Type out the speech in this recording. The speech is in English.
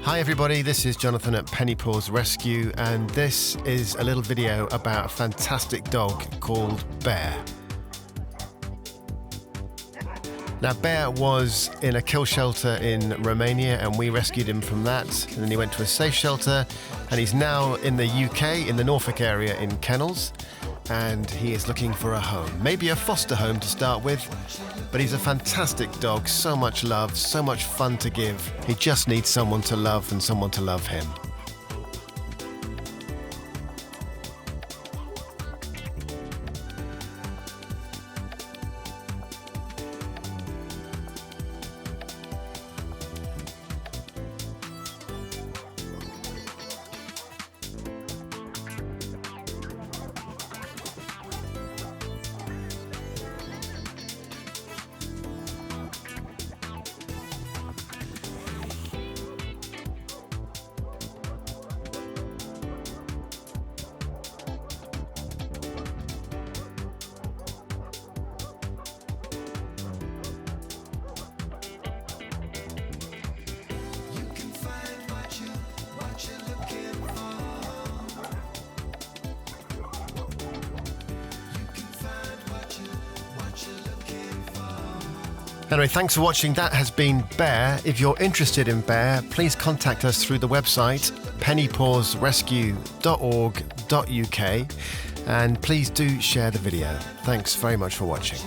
Hi everybody, this is Jonathan at Pennypaws Rescue, and this is a little video about a fantastic dog called Bear. Now Bear was in a kill shelter in Romania and we rescued him from that, and then he went to a safe shelter and he's now in the UK, in the Norfolk area in kennels, and he is looking for a home, maybe a foster home to start with, but he's a fantastic dog, so much love, so much fun to give. He just needs someone to love and someone to love him. Anyway, thanks for watching. That has been Bear. If you're interested in Bear, please contact us through the website pennypawsrescue.org.uk, and please do share the video. Thanks very much for watching.